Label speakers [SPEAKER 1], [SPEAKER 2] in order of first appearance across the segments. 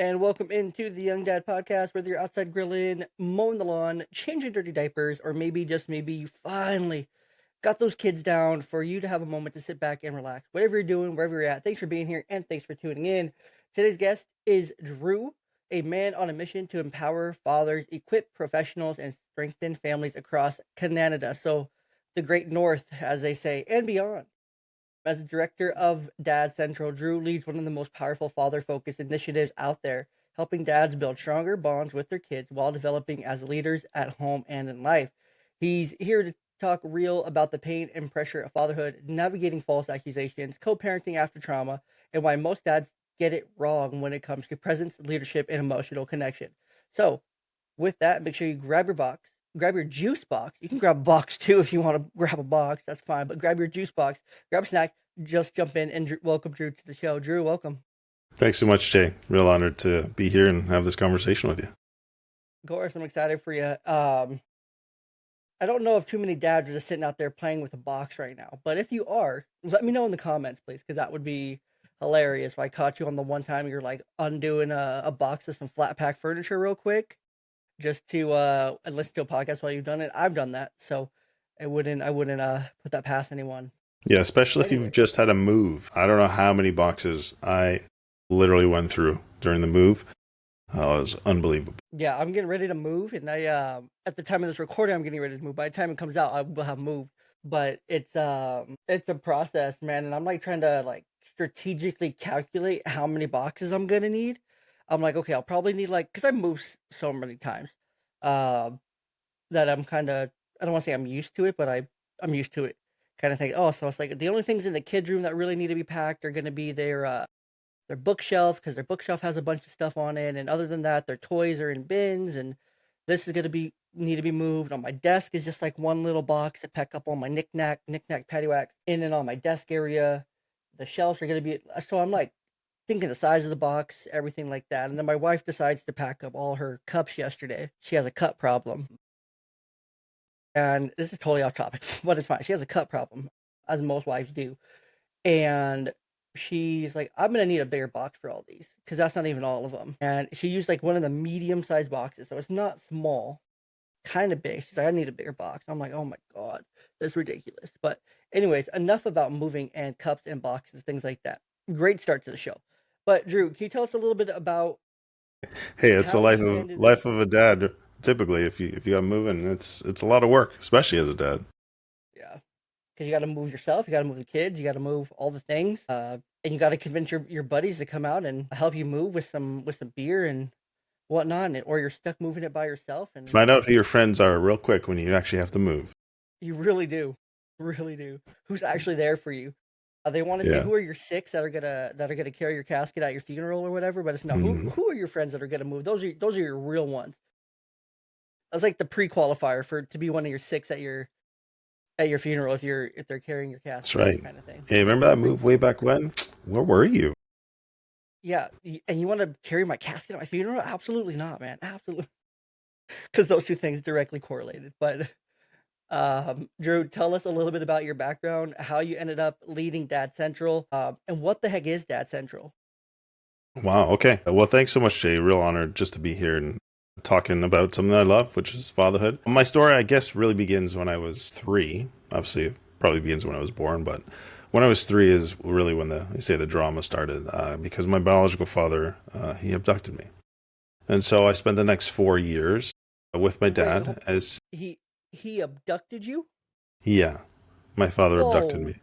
[SPEAKER 1] And welcome into the Young Dad Podcast, whether you're outside grilling, mowing the lawn, changing dirty diapers, or maybe just maybe you finally got those kids down for you to have a moment to sit back and relax. Whatever you're doing, wherever you're at, thanks for being here and thanks for tuning in. Today's guest is Drew, a man on a mission to empower fathers, equip professionals, and strengthen families across Canada. So, the great north, as they say, and beyond. As the director of Dad Central, Drew leads one of the most powerful father-focused initiatives out there, helping dads build stronger bonds with their kids while developing as leaders at home and in life. He's here to talk real about the pain and pressure of fatherhood, navigating false accusations, co-parenting after trauma, and why most dads get it wrong when it comes to presence, leadership, and emotional connection. So, with that, make sure you grab your juice box. You can grab a box too if you want to grab a box. That's fine. But grab your juice box, grab a snack, just jump in and welcome Drew to the show. Drew, welcome.
[SPEAKER 2] Thanks so much, Jay. Real honored to be here and have this conversation with you.
[SPEAKER 1] Of course, I'm excited for you. I don't know if too many dads are just sitting out there playing with a box right now. But if you are, let me know in the comments, please, because that would be hilarious if I caught you on the one time you're like undoing a box of some flat pack furniture real quick just to and listen to a podcast while you've done it. I've done that, so I wouldn't put that past anyone.
[SPEAKER 2] Yeah, especially if you've just had a move. I don't know how many boxes I literally went through during the move. Oh, it was unbelievable.
[SPEAKER 1] Yeah, I'm getting ready to move, and I at the time of this recording, I'm getting ready to move. By the time it comes out, I will have moved. But it's a process, man, and I'm like trying to like strategically calculate how many boxes I'm gonna need. I'm like, okay, I'll probably need like because I moved so many times, uh, that I'm kind of I don't want to say I'm used to it, but I'm used to it kind of thing. Oh, so it's like the only things in the kids' room that really need to be packed are gonna be their bookshelf because their bookshelf has a bunch of stuff on it, and other than that, their toys are in bins, and this is gonna be need to be moved. On my desk is just like one little box to pack up all my knick-knack, paddywhacks in and on my desk area. The shelves are gonna be so I'm like thinking the size of the box, everything like that. And then my wife decides to pack up all her cups yesterday. She has a cup problem. And this is totally off topic, but it's fine. She has a cup problem, as most wives do. And she's like, I'm gonna need a bigger box for all these because that's not even all of them. And she used like one of the medium-sized boxes, so it's not small, kind of big. She's like, I need a bigger box. I'm like, oh my god, that's ridiculous. But anyways, enough about moving and cups and boxes, things like that. Great start to the show. But Drew, can you tell us a little bit about
[SPEAKER 2] Hey, it's the
[SPEAKER 1] how
[SPEAKER 2] life
[SPEAKER 1] you
[SPEAKER 2] of
[SPEAKER 1] ended up?
[SPEAKER 2] life of a dad. Typically, if you got moving, it's a lot of work, especially as a dad.
[SPEAKER 1] Yeah, because you got to move yourself, you got to move the kids, you got to move all the things, and you got to convince your buddies to come out and help you move with some beer and whatnot, or you're stuck moving it by yourself, and
[SPEAKER 2] Find out who your friends are real quick when you actually have to move.
[SPEAKER 1] you really do. Who's actually there for you? They want to say
[SPEAKER 2] Yeah.
[SPEAKER 1] who are your six that are gonna carry your casket at your funeral or whatever, but it's no
[SPEAKER 2] Mhm.
[SPEAKER 1] who are your friends that are gonna move? Those are your real ones. That's like the pre-qualifier for to be one of your six at your funeral if they're carrying your
[SPEAKER 2] That's
[SPEAKER 1] casket
[SPEAKER 2] right.
[SPEAKER 1] kind of thing.
[SPEAKER 2] Hey, remember that move way back when? Where were you?
[SPEAKER 1] Yeah, and you want to carry my casket at my funeral? Absolutely not, man. Absolutely, because those two things directly correlated. But Drew, tell us a little bit about your background, how you ended up leading Dad Central, and what the heck is Dad Central?
[SPEAKER 2] Wow. Okay. Well, thanks so much, Jay. Real honored just to be here and talking about something I love, which is fatherhood. My story, I guess, really begins when I was 3. Obviously, it probably begins when I was born, but when I was 3 is really when the drama started. Because my biological father, he abducted me, and so I spent the next 4 years with my
[SPEAKER 1] Wait,
[SPEAKER 2] dad. As
[SPEAKER 1] he he abducted you?
[SPEAKER 2] Yeah, my father abducted
[SPEAKER 1] Whoa,
[SPEAKER 2] me.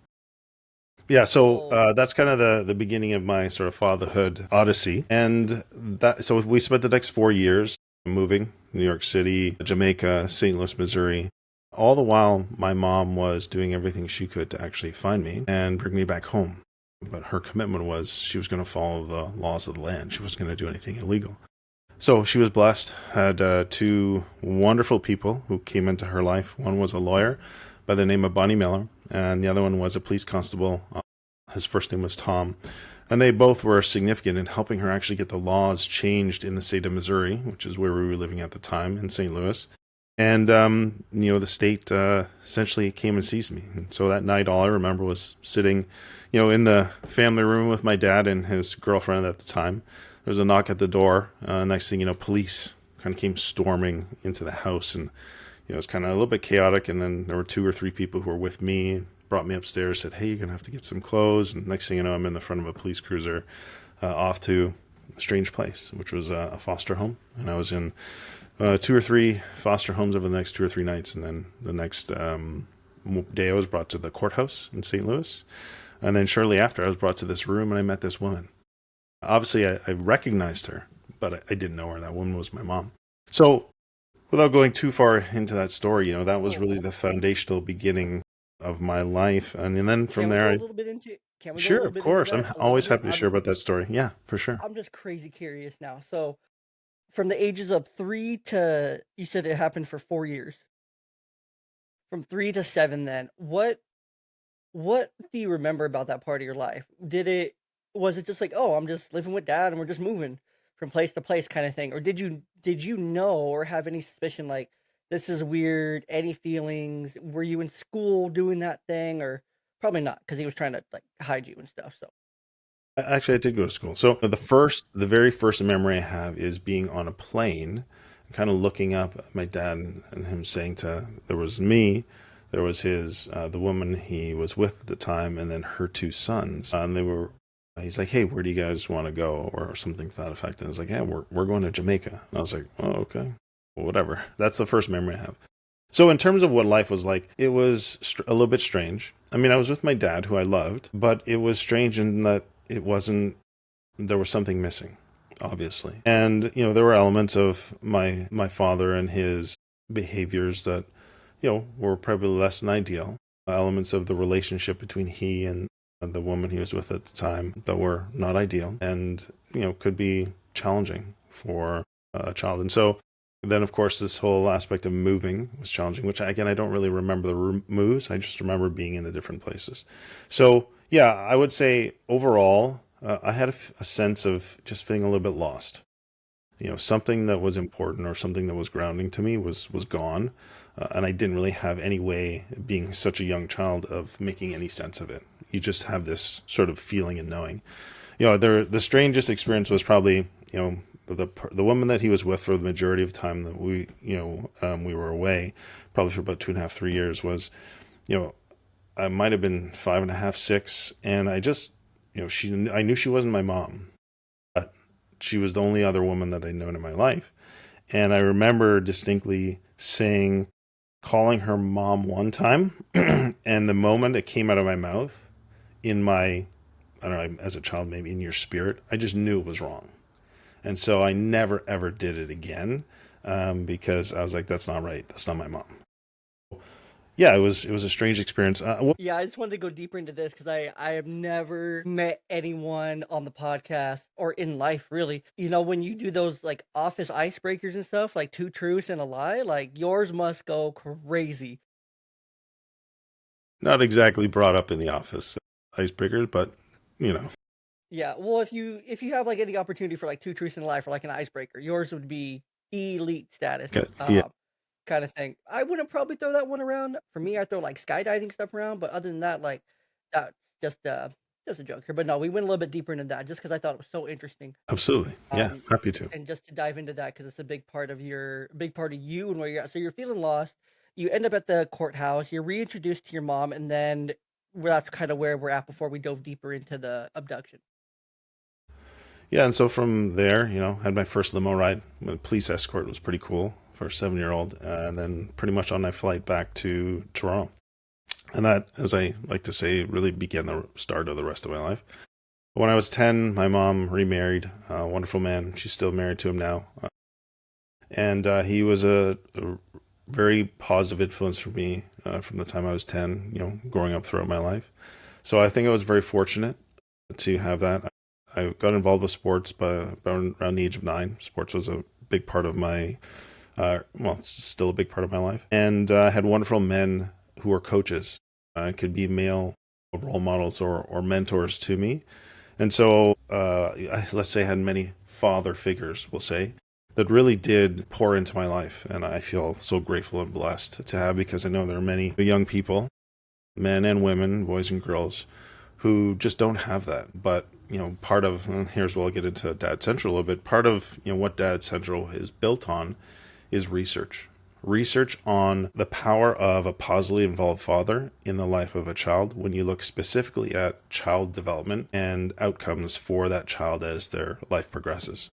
[SPEAKER 2] Yeah, so
[SPEAKER 1] whoa.
[SPEAKER 2] that's kind of the beginning of my sort of fatherhood odyssey, and that so we spent the next 4 years moving New York City, Jamaica, St. Louis, Missouri. All the while, my mom was doing everything she could to actually find me and bring me back home. But her commitment was she was going to follow the laws of the land. She wasn't going to do anything illegal. So she was blessed, had 2 wonderful people who came into her life. One was a lawyer by the name of Bonnie Miller, and the other one was a police constable. His first name was Tom. And they both were significant in helping her actually get the laws changed in the state of Missouri, which is where we were living at the time in St. Louis. And, the state essentially came and seized me. And so that night, all I remember was sitting, in the family room with my dad and his girlfriend at the time. there was a knock at the door. Next thing you know, police kind of came storming into the house, and it was kind of a little bit chaotic. And then there were 2 or 3 people who were with me, brought me upstairs, said, "Hey, you're gonna have to get some clothes." And next thing you know, I'm in the front of a police cruiser, off to a strange place, which was a foster home. And I was in 2 or 3 foster homes over the next 2 or 3 nights, and then the next day I was brought to the courthouse in St. Louis. And then shortly after, I was brought to this room, and I met this woman. Obviously, I recognized her, but I didn't know her. That woman was my mom. So, without going too far into that story, that was really the foundational beginning of my life. And then from
[SPEAKER 1] Can we
[SPEAKER 2] there,
[SPEAKER 1] go a little bit into? Can we go a
[SPEAKER 2] sure,
[SPEAKER 1] little
[SPEAKER 2] of
[SPEAKER 1] bit into
[SPEAKER 2] course, I'm
[SPEAKER 1] that a little
[SPEAKER 2] always
[SPEAKER 1] bit?
[SPEAKER 2] happy to share about that story. Yeah, for sure.
[SPEAKER 1] I'm just crazy curious now. So from the ages of 3 to, you said it happened for 4 years. From 3 to 7, then what do you remember about that part of your life? Was it just like, oh, I'm just living with dad and we're just moving from place to place kind of thing, or did you know or have any suspicion like this is weird? Any feelings? Were you in school doing that thing, or probably not because he was trying to like hide you and stuff? So
[SPEAKER 2] Actually, I did go to school. So the very first memory I have is being on a plane, kind of looking up at my dad and him saying there was me, there was the woman he was with at the time, and then her 2 sons. He's like, "Hey, where do you guys want to go?" or something to that effect. And I was like, "Yeah, we're going to Jamaica." And I was like, "Oh, okay, well, whatever." That's the first memory I have. So in terms of what life was like, it was a little bit strange. I mean, I was with my dad, who I loved, but it was strange in that there was something missing, obviously. And, there were elements of my father and his behaviors that, were probably less than ideal. Elements of the relationship between he and the woman he was with at the time that were not ideal and, could be challenging for a child. And so then, of course, this whole aspect of moving was challenging, which, again, I don't really remember the moves. I just remember being in the different places. So, yeah, I would say overall, I had a sense of just feeling a little bit lost. Something that was important or something that was grounding to me was gone. And I didn't really have any way, being such a young child, of making any sense of it. You just have this sort of feeling and knowing. The strangest experience was probably, the woman that he was with for the majority of the time that we were away, probably for about 2.5, 3 years, was, I might have been 5.5, 6, and I just, I knew she wasn't my mom, but she was the only other woman that I'd known in my life. And I remember distinctly calling her mom one time, and the moment it came out of my mouth, I don't know, as a child, maybe in your spirit, I just knew it was wrong. And so I never, ever did it again, because I was like, that's not right. That's not my mom. Yeah, it was a strange experience.
[SPEAKER 1] yeah, I just wanted to go deeper into this because I have never met anyone on the podcast or in life really. When you do those like office icebreakers and stuff, like 2 truths and a lie, like yours must go crazy.
[SPEAKER 2] Not exactly brought up in the office icebreakers, but
[SPEAKER 1] Yeah, well, if you have like any opportunity for like 2 truths in a lie for like an icebreaker, yours would be elite status.
[SPEAKER 2] yeah,
[SPEAKER 1] Kind of thing. I wouldn't probably throw that one around. For me, I throw like skydiving stuff around, but other than that, like that's just a joke here. But no, we went a little bit deeper into that just because I thought it was so interesting.
[SPEAKER 2] absolutely. Yeah,
[SPEAKER 1] Um,
[SPEAKER 2] happy to.
[SPEAKER 1] and just to dive into that because it's a big part of you and where you're at. So you're feeling lost. You end up at the courthouse. You're reintroduced to your mom, and then that's kind of where we're at before we dove deeper into the abduction.
[SPEAKER 2] Yeah, and so from there, had my first limo ride. The police escort was pretty cool for a 7-year-old, and then pretty much on my flight back to Toronto. And that, as I like to say, really began the start of the rest of my life. When I was 10, my mom remarried a wonderful man. She's still married to him now. And he was a very positive influence for me from the time I was 10, growing up throughout my life. So I think I was very fortunate to have that. I got involved with sports around the age of 9. Sports was a big part of it's still a big part of my life. And I had wonderful men who were coaches. Could be male role models or mentors to me. And so, let's say I had many father figures, we'll say, that really did pour into my life. And I feel so grateful and blessed to have, because I know there are many young people, men and women, boys and girls, who just don't have that. But, part of, and here's where I'll get into Dad Central a little bit. Part of, what Dad Central is built on is research. Research on the power of a positively involved father in the life of a child when you look specifically at child development and outcomes for that child as their life progresses.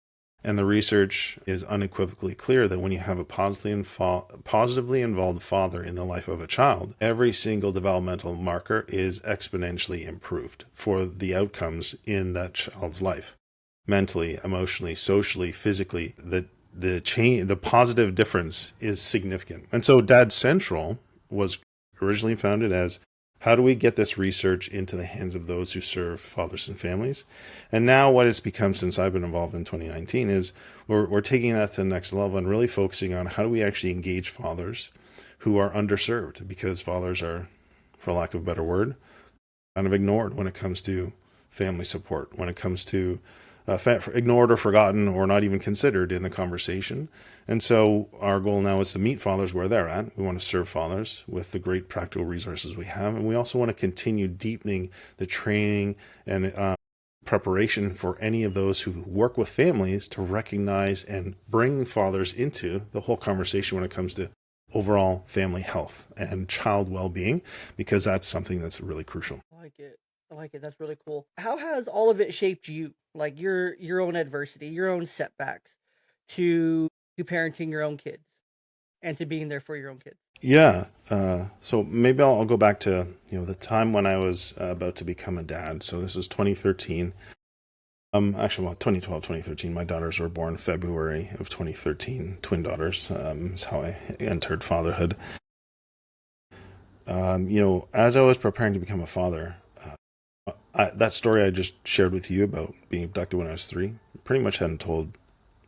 [SPEAKER 2] And the research is unequivocally clear that when you have a positively involved father in the life of a child, every single developmental marker is exponentially improved for the outcomes in that child's life. Mentally, emotionally, socially, physically, the positive difference is significant. And so Dad Central was originally founded as, how do we get this research into the hands of those who serve fathers and families? And now what it's become since I've been involved in 2019 is we're taking that to the next level and really focusing on how do we actually engage fathers who are underserved, because fathers are, for lack of a better word, kind of ignored when it comes to family support, when it comes to ignored or forgotten or not even considered in the conversation. And so our goal now is to meet fathers where they're at. We want to serve fathers with the great practical resources we have. And we also want to continue deepening the training and preparation for any of those who work with families to recognize and bring fathers into the whole conversation when it comes to overall family health and child well-being, because that's something that's really crucial.
[SPEAKER 1] I like it. I like it. That's really cool. How has all of it shaped you? Like your own adversity, your own setbacks, to parenting your own kids and to being there for your own kids.
[SPEAKER 2] Yeah. So maybe I'll go back to, the time when I was about to become a dad. So this was 2013. Actually, well, 2012, 2013. My daughters were born February of 2013. Twin daughters is how I entered fatherhood. As I was preparing to become a father, that story I just shared with you about being abducted when I was 3, pretty much hadn't told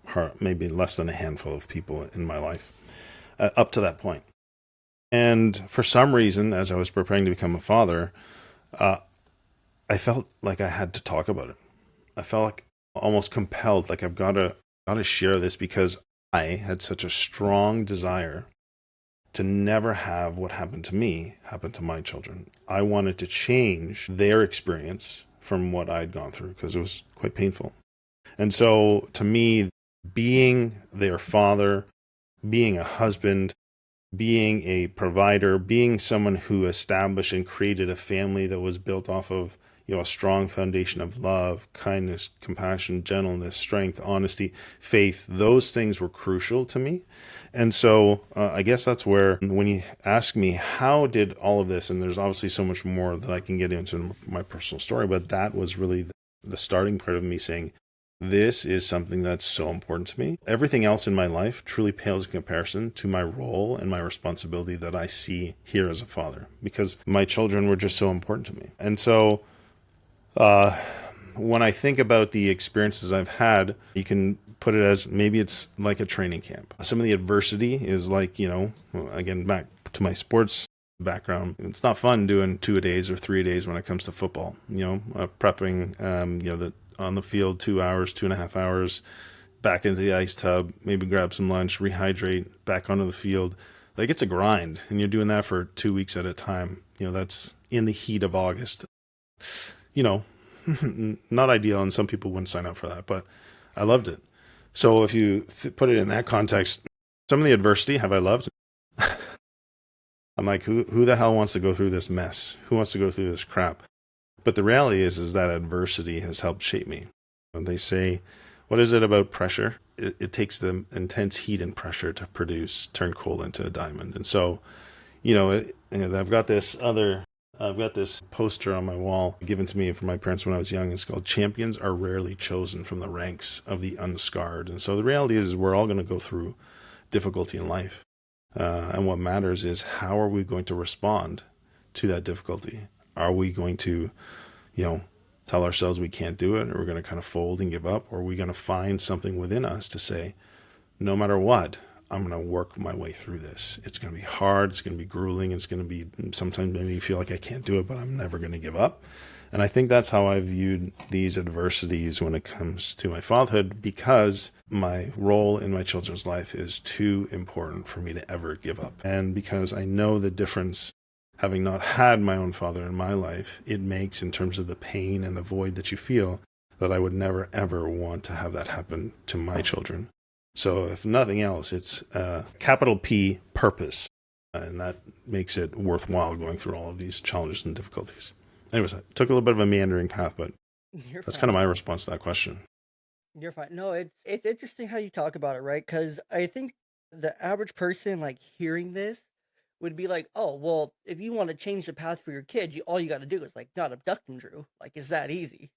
[SPEAKER 2] her, maybe less than a handful of people in my life up to that point. And for some reason, as I was preparing to become a father, I felt like I had to talk about it. I felt like almost compelled, like I've got to share this, because I had such a strong desire to never have what happened to me happen to my children. I wanted to change their experience from what I'd gone through, because it was quite painful. And so to me, being their father, being a husband, being a provider, being someone who established and created a family that was built off of, a strong foundation of love, kindness, compassion, gentleness, strength, honesty, faith, those things were crucial to me. And so I guess that's where, when you ask me, how did all of this, and there's obviously so much more that I can get into in my personal story, but that was really the starting part of me saying, this is something that's so important to me. Everything else in my life truly pales in comparison to my role and my responsibility that I see here as a father, because my children were just so important to me. And so when I think about the experiences I've had, you can put it as maybe it's like a training camp. Some of the adversity is like, again, back to my sports background, it's not fun doing 2-a-days or 3-a-days when it comes to football, prepping, on the field 2 hours, 2.5 hours, back into the ice tub, maybe grab some lunch, rehydrate, back onto the field. Like, it's a grind, and you're doing that for 2 weeks at a time. That's in the heat of August. Not ideal, and some people wouldn't sign up for that, but I loved it. So if you put it in that context, some of the adversity have I loved. I'm like, who the hell wants to go through this mess? Who wants to go through this crap? But the reality is that adversity has helped shape me. And they say, what is it about pressure? It takes the intense heat and pressure to turn coal into a diamond. And so, I've got this poster on my wall given to me from my parents when I was young. It's called "Champions Are Rarely Chosen from the Ranks of the Unscarred." And so the reality is we're all going to go through difficulty in life. And what matters is, how are we going to respond to that difficulty? Are we going to, tell ourselves we can't do it, or we're going to kind of fold and give up? Or are we going to find something within us to say, no matter what, I'm going to work my way through this. It's going to be hard. It's going to be grueling. It's going to be, sometimes maybe you feel like I can't do it, but I'm never going to give up. And I think that's how I viewed these adversities when it comes to my fatherhood, because my role in my children's life is too important for me to ever give up. And because I know the difference having not had my own father in my life, it makes, in terms of the pain and the void that you feel, that I would never, ever want to have that happen to my children. So if nothing else, it's capital P, purpose. And that makes it worthwhile going through all of these challenges and difficulties. Anyways, I took a little bit of a meandering path, but
[SPEAKER 1] You're
[SPEAKER 2] that's kind of
[SPEAKER 1] fine.
[SPEAKER 2] my response to that question.
[SPEAKER 1] You're fine. No, it's interesting how you talk about it, right? Because I think the average person like hearing this would be like, "Oh, well, if you want to change the path for your kid, all you got to do is like not abduct them, Drew. Like, it's that easy."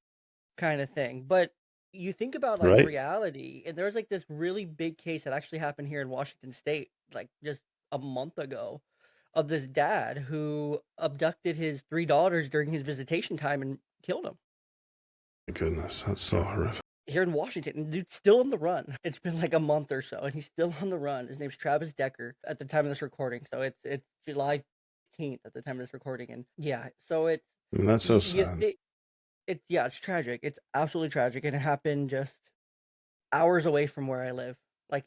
[SPEAKER 1] Kind of thing. But you think about like
[SPEAKER 2] Right?
[SPEAKER 1] reality, and there's like this really big case that actually happened here in Washington State, like just a month ago, of this dad who abducted his three daughters during his visitation time and killed them
[SPEAKER 2] My goodness, that's so horrific.
[SPEAKER 1] here in Washington. And dude's still on the run. It's been like a month or so, and he's still on the run. His name's Travis Decker at the time of this recording, so it's July 15th at the time of this recording, and yeah, so it's
[SPEAKER 2] I mean, that's so
[SPEAKER 1] you,
[SPEAKER 2] sad.
[SPEAKER 1] it's yeah, it's tragic. It's absolutely tragic, and it happened just hours away from where I live, like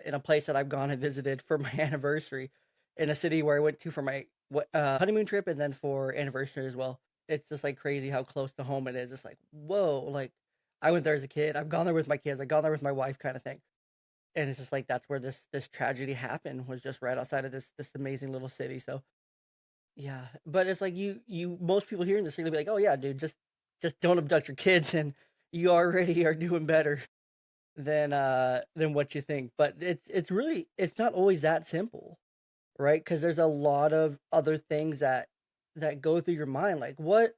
[SPEAKER 1] in a place that I've gone and visited for my anniversary, in a city where I went to for my honeymoon trip and then for anniversary as well. It's just like crazy how close to home it is. It's like whoa, like I went there as a kid. I've gone there with my kids. I've gone there with my wife, kind of thing. And it's just like that's where this tragedy happened, was just right outside of this amazing little city. So yeah, but it's like you most people hearing this are gonna be like, oh yeah, dude, just don't abduct your kids, and you already are doing better than what you think. But it's really it's not always that simple, right? Because there's a lot of other things that go through your mind. Like what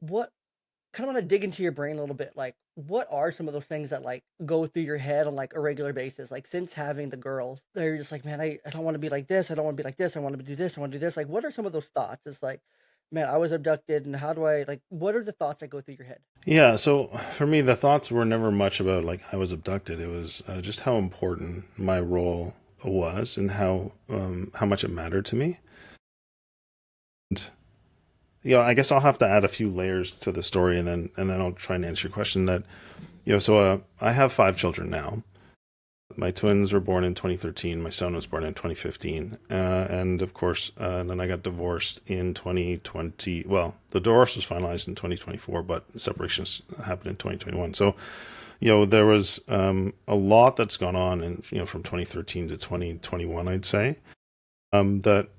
[SPEAKER 1] kind of want to dig into your brain a little bit. Like what are some of those things that like go through your head on like a regular basis? Like since having the girls, they're just like, man, I don't want to be like this. I don't want to be like this. I want to do this. I want to do this. Like what are some of those thoughts? It's like, man, I was abducted, and how do I like? What are the thoughts that go through your head?
[SPEAKER 2] Yeah, so for me, the thoughts were never much about like I was abducted. It was just how important my role was and how much it mattered to me. And, I guess I'll have to add a few layers to the story, and then I'll try and answer your question. That so I have 5 children now. My twins were born in 2013. My son was born in 2015. And of course, and then I got divorced in 2020. Well, the divorce was finalized in 2024, but separations happened in 2021. So, there was a lot that's gone on in, from 2013 to 2021, I'd say, that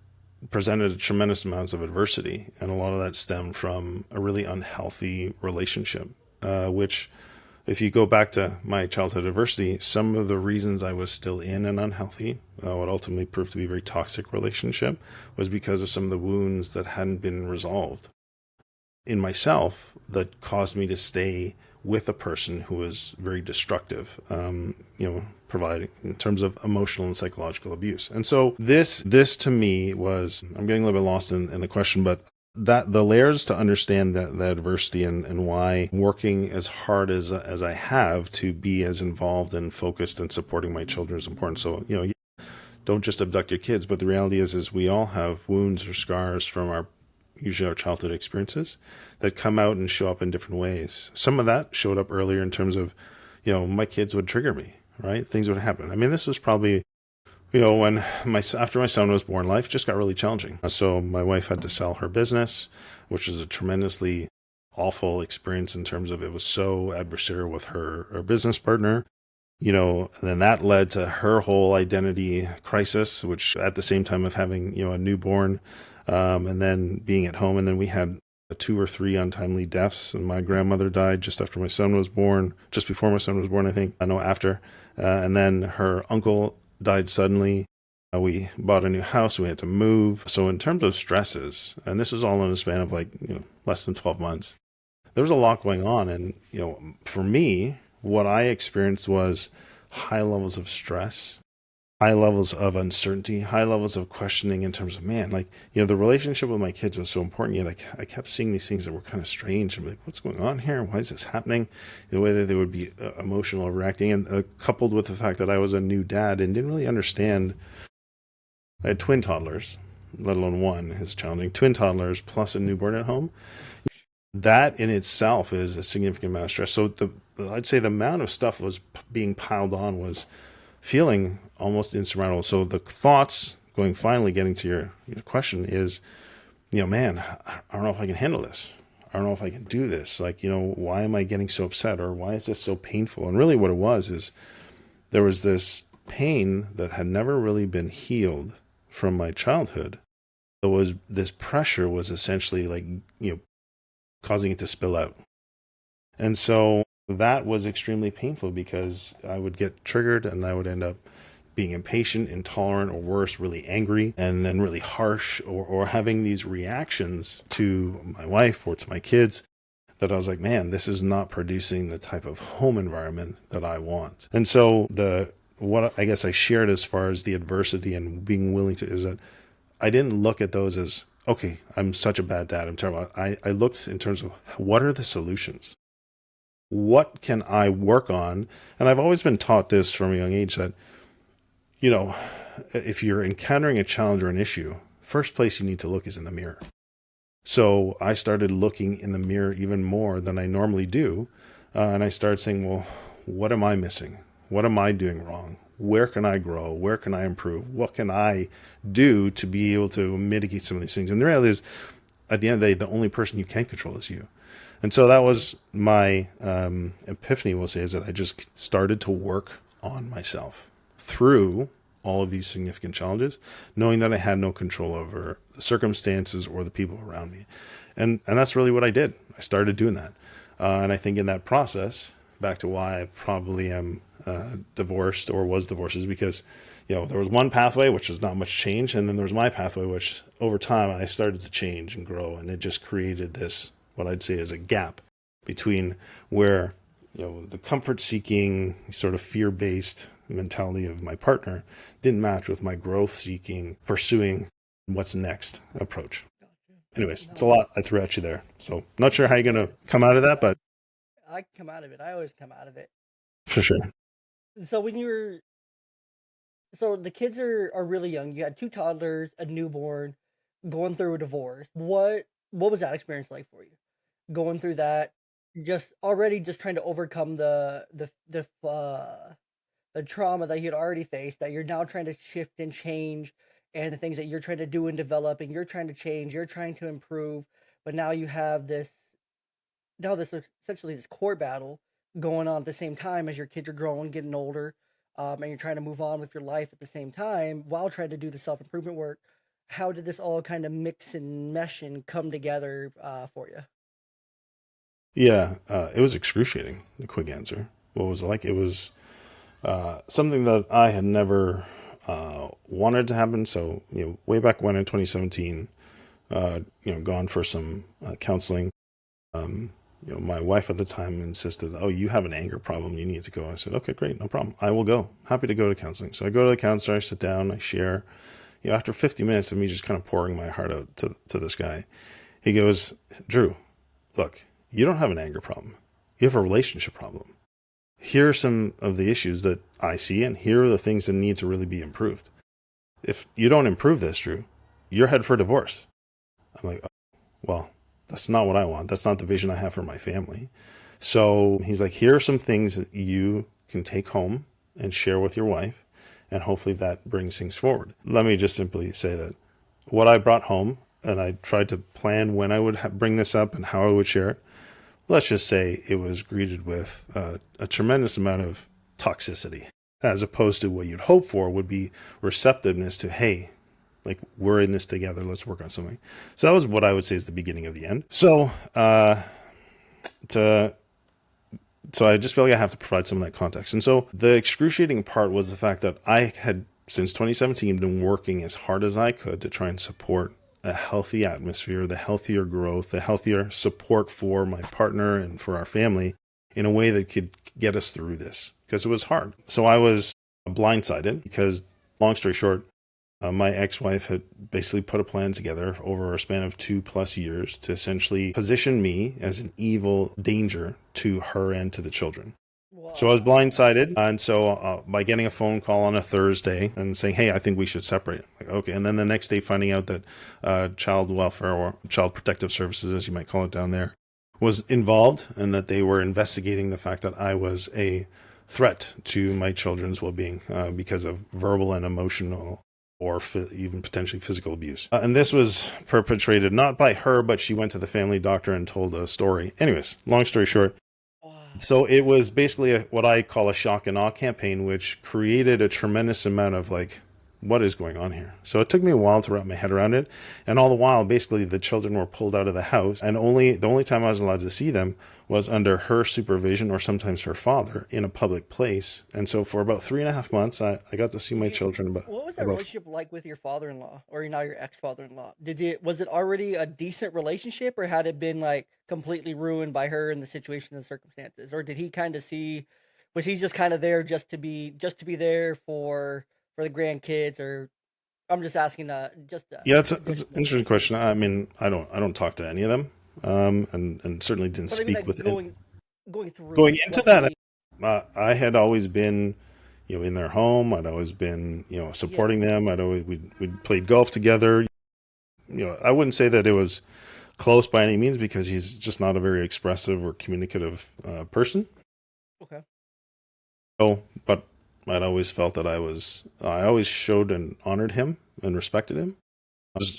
[SPEAKER 2] presented tremendous amounts of adversity. And a lot of that stemmed from a really unhealthy relationship, which if you go back to my childhood adversity, some of the reasons I was still in an unhealthy, what ultimately proved to be a very toxic relationship, was because of some of the wounds that hadn't been resolved in myself that caused me to stay with a person who was very destructive, providing in terms of emotional and psychological abuse. And so this to me was, I'm getting a little bit lost in the question, but that the layers to understand that adversity and why working as hard as I have to be as involved and focused and supporting my children is important. So, you don't just abduct your kids, but the reality is we all have wounds or scars from usually our childhood experiences that come out and show up in different ways. Some of that showed up earlier in terms of, my kids would trigger me, right? Things would happen. I mean, this was probably, when after my son was born, life just got really challenging. So my wife had to sell her business, which was a tremendously awful experience in terms of it was so adversarial with her business partner. And then that led to her whole identity crisis, which at the same time of having, a newborn, and then being at home. And then we had 2 or 3 untimely deaths. And my grandmother died just after my son was born, just before my son was born, I think. I know after. And then her uncle died suddenly. We bought a new house. We had to move. So in terms of stresses, and this was all in a span of like, less than 12 months, there was a lot going on. And, for me, what I experienced was high levels of stress, high levels of uncertainty, high levels of questioning in terms of, man, like, the relationship with my kids was so important, yet I kept seeing these things that were kind of strange. I'm like, what's going on here? Why is this happening? The way that they would be emotional, overreacting, and coupled with the fact that I was a new dad and didn't really understand. I had twin toddlers, let alone one is challenging, twin toddlers plus a newborn at home. That in itself is a significant amount of stress. So I'd say the amount of stuff was being piled on was feeling almost insurmountable. So the thoughts, finally getting to your question, is man, I don't know if I can handle this. I don't know if I can do this. Like, why am I getting so upset, or why is this so painful? And really what it was is there was this pain that had never really been healed from my childhood. There was this pressure was essentially like, causing it to spill out. And so that was extremely painful because I would get triggered and I would end up being impatient, intolerant, or worse, really angry, and then really harsh, or having these reactions to my wife or to my kids that I was like, man, this is not producing the type of home environment that I want. And so what I guess I shared as far as the adversity and being willing to is that I didn't look at those as, okay, I'm such a bad dad, I'm terrible. I looked in terms of what are the solutions? What can I work on? And I've always been taught this from a young age that, if you're encountering a challenge or an issue, first place you need to look is in the mirror. So I started looking in the mirror even more than I normally do. And I started saying, well, what am I missing? What am I doing wrong? Where can I grow? Where can I improve? What can I do to be able to mitigate some of these things? And the reality is, at the end of the day, the only person you can control is you. And so that was my epiphany, we'll say, is that I just started to work on myself through all of these significant challenges, knowing that I had no control over the circumstances or the people around me. And that's really what I did. I started doing that. And I think in that process, back to why I probably am divorced or was divorced, is because, there was one pathway, which was not much change. And then there was my pathway, which over time I started to change and grow. And it just created this, what I'd say is a gap between where, the comfort seeking, sort of fear based mentality of my partner didn't match with my growth seeking, pursuing what's next approach. Anyways, it's a lot I threw at you there. So not sure how you're going to come out of that, but
[SPEAKER 1] I come out of it. I always come out of it.
[SPEAKER 2] for sure.
[SPEAKER 1] So when you were, so the kids are really young. You had two toddlers, a newborn, going through a divorce. What was that experience like for you? Going through that, just trying to overcome the trauma that you'd already faced, that you're now trying to shift and change, and the things that you're trying to do and develop, and you're trying to change, you're trying to improve, but now you have this essentially this core battle going on at the same time as your kids are growing, getting older, and you're trying to move on with your life at the same time while trying to do the self improvement work. How did this all kind of mix and mesh and come together for you?
[SPEAKER 2] Yeah, it was excruciating, the quick answer. What was it like? It was something that I had never wanted to happen. So, way back when in 2017, gone for some counseling. My wife at the time insisted, oh, you have an anger problem. You need to go. I said, okay, great. No problem. I will go. Happy to go to counseling. So I go to the counselor, I sit down, I share. After 50 minutes of me just kind of pouring my heart out to this guy, he goes, Drew, look, you don't have an anger problem. You have a relationship problem. Here are some of the issues that I see, and here are the things that need to really be improved. If you don't improve this, Drew, you're head for divorce. I'm like, oh, well, that's not what I want. That's not the vision I have for my family. So he's like, here are some things that you can take home and share with your wife, and hopefully that brings things forward. Let me just simply say that what I brought home, and I tried to plan when I would bring this up and how I would share it, let's just say it was greeted with a tremendous amount of toxicity, as opposed to what you'd hope for would be receptiveness to, hey, like, we're in this together, let's work on something. So that was what I would say is the beginning of the end. So I just feel like I have to provide some of that context. And so the excruciating part was the fact that I had, since 2017, been working as hard as I could to try and support a healthy atmosphere, the healthier growth, the healthier support for my partner and for our family in a way that could get us through this, because it was hard. So I was blindsided because, long story short, my ex-wife had basically put a plan together over a span of 2+ years to essentially position me as an evil danger to her and to the children. So I was
[SPEAKER 1] Wow.
[SPEAKER 2] blindsided. And so by getting a phone call on a Thursday and saying, hey, I think we should separate. Like, okay. And then the next day finding out that child welfare or child protective services, as you might call it down there, was involved, and that they were investigating the fact that I was a threat to my children's well-being because of verbal and emotional or even potentially physical abuse. And this was perpetrated not by her, but she went to the family doctor and told a story. Anyways, long story short,
[SPEAKER 1] Wow.
[SPEAKER 2] so it was basically what I call a shock and awe campaign, which created a tremendous amount of like, what is going on here? So it took me a while to wrap my head around it. And all the while, basically, the children were pulled out of the house, and the only time I was allowed to see them was under her supervision or sometimes her father in a public place. And so for about 3.5 months, I got to see my
[SPEAKER 1] Did
[SPEAKER 2] children
[SPEAKER 1] What was that
[SPEAKER 2] about
[SPEAKER 1] relationship like with your father-in-law, or now your ex-father-in-law? Was it already a decent relationship, or had it been like completely ruined by her and the situation and circumstances? Or did he kind of see, was he just kind of there just to be there for the grandkids? Or I'm just asking just
[SPEAKER 2] Yeah,
[SPEAKER 1] get
[SPEAKER 2] it's an
[SPEAKER 1] to know
[SPEAKER 2] interesting
[SPEAKER 1] more.
[SPEAKER 2] question. I mean, I don't talk to any of them, and certainly didn't
[SPEAKER 1] But I mean,
[SPEAKER 2] speak
[SPEAKER 1] like
[SPEAKER 2] with it.
[SPEAKER 1] going through
[SPEAKER 2] Going
[SPEAKER 1] it,
[SPEAKER 2] into
[SPEAKER 1] was
[SPEAKER 2] that,
[SPEAKER 1] he?
[SPEAKER 2] I had always been, in their home. I'd always been,
[SPEAKER 1] Yeah.
[SPEAKER 2] supporting them. We'd played golf together. I wouldn't say that it was close by any means because he's just not a very expressive or communicative person.
[SPEAKER 1] Okay.
[SPEAKER 2] So, but I'd always felt that I always showed and honored him and respected him.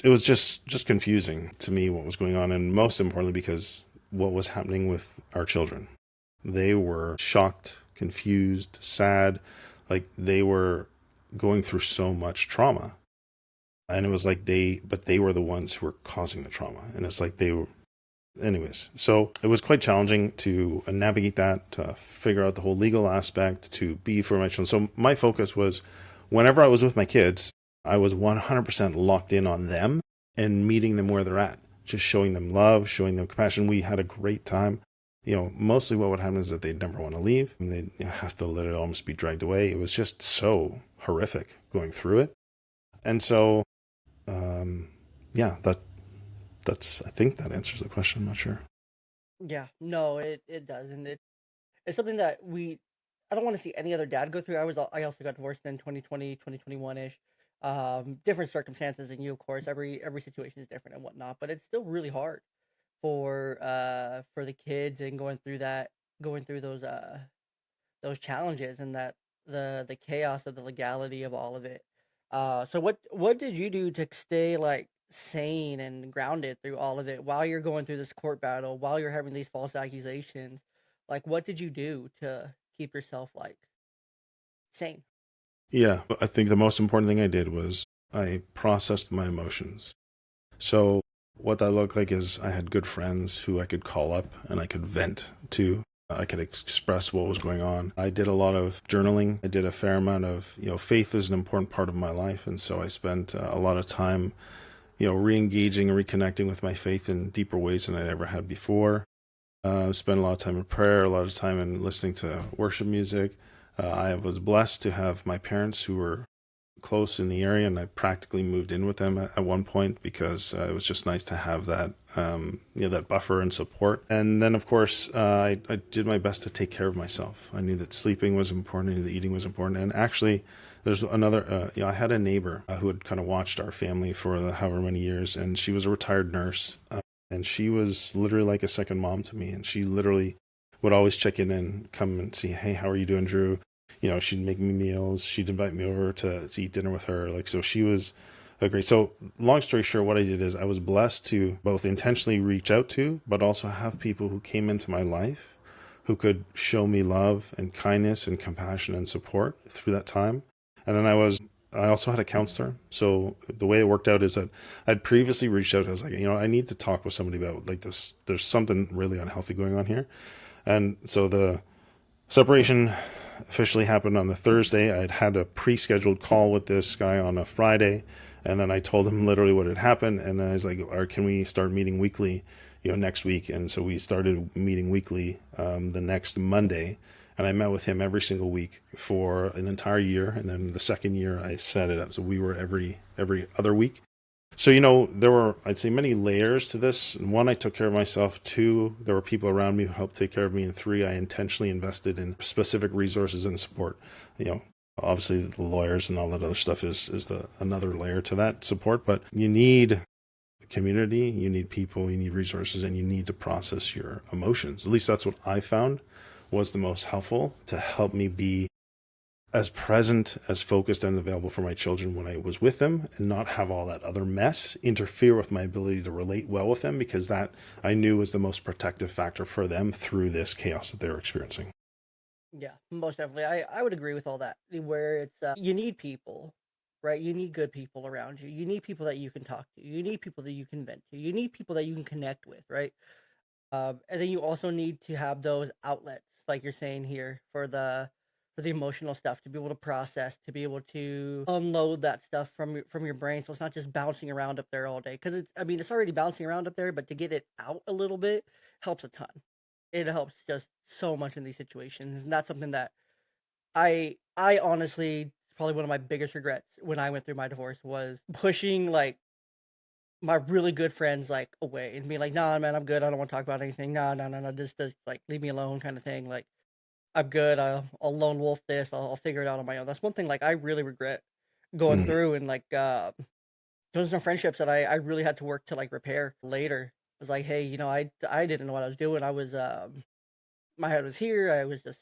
[SPEAKER 2] It was just confusing to me what was going on, and most importantly because what was happening with our children. They were shocked, confused, sad, like they were going through so much trauma. And it was like but they were the ones who were causing the trauma. And it's like they were, anyways. So it was quite challenging to navigate that, to figure out the whole legal aspect, to be for my children. So my focus was whenever I was with my kids, I was 100% locked in on them and meeting them where they're at, just showing them love, showing them compassion. We had a great time. Mostly what would happen is that they'd never want to leave, and they'd have to let it almost be dragged away. It was just so horrific going through it. And so, um, yeah, that's, I think that answers the question. I'm not sure.
[SPEAKER 1] Yeah. No, it does, and it's something that I don't want to see any other dad go through. I also got divorced in 2020, 2021-ish. Different circumstances than you, of course. Every situation is different and whatnot, but it's still really hard for the kids and going through those challenges and that the chaos of the legality of all of it. So what did you do to stay like sane and grounded through all of it while you're going through this court battle, while you're having these false accusations? Like, what did you do to keep yourself like sane?
[SPEAKER 2] Yeah, I think the most important thing I did was I processed my emotions. So what that looked like is I had good friends who I could call up and I could vent to. I could express what was going on. I did a lot of journaling. I did a fair amount of, faith is an important part of my life. And so I spent a lot of time, re-engaging and reconnecting with my faith in deeper ways than I'd ever had before. Spent a lot of time in prayer, a lot of time in listening to worship music. I was blessed to have my parents who were close in the area, and I practically moved in with them at one point because it was just nice to have that, that buffer and support. And then, of course, I did my best to take care of myself. I knew that sleeping was important, I knew that eating was important, and actually, there's another. I had a neighbor who had kind of watched our family for however many years, and she was a retired nurse, and she was literally like a second mom to me, and she literally would always check in and come and see, hey, how are you doing, Drew? She'd make me meals. She'd invite me over to eat dinner with her. Like, so she was a great. So long story short, what I did is I was blessed to both intentionally reach out to, but also have people who came into my life who could show me love and kindness and compassion and support through that time. And then I also had a counselor. So the way it worked out is that I'd previously reached out. I was like, I need to talk with somebody about like this. There's something really unhealthy going on here. And so the separation officially happened on the Thursday. I'd had a pre-scheduled call with this guy on a Friday, and then I told him literally what had happened, and then I was like, "Or can we start meeting weekly, next week?" And so we started meeting weekly the next Monday, and I met with him every single week for an entire year, and then the second year I set it up so we were every other week. So, there were, I'd say, many layers to this. One, I took care of myself. Two, there were people around me who helped take care of me. And three, I intentionally invested in specific resources and support. Obviously, the lawyers and all that other stuff is another layer to that support. But you need community, you need people, you need resources, and you need to process your emotions. At least that's what I found was the most helpful to help me be as present, as focused and available for my children when I was with them, and not have all that other mess interfere with my ability to relate well with them, because that I knew was the most protective factor for them through this chaos that they were experiencing.
[SPEAKER 1] Yeah, most definitely. I would agree with all that. Where it's you need people, right? You need good people around you. You need people that you can talk to. You need people that you can vent to. You need people that you can connect with, right? And then you also need to have those outlets, like you're saying here, for the emotional stuff to be able to process, to be able to unload that stuff from your brain, so it's not just bouncing around up there all day. Because it's, I mean, it's already bouncing around up there, but to get it out a little bit helps a ton. It helps just so much in these situations, and that's something that I honestly, probably one of my biggest regrets when I went through my divorce was pushing like my really good friends like away and be like, nah, man, I'm good. I don't want to talk about anything. Nah, nah, nah, nah. Just like leave me alone, kind of thing. Like I'm good. I'll lone wolf this. I'll figure it out on my own. That's one thing like I really regret going
[SPEAKER 2] Mm.
[SPEAKER 1] through, and like those are friendships that I really had to work to like repair later. It was like, hey, I didn't know what I was doing. I was my head was here. I was just,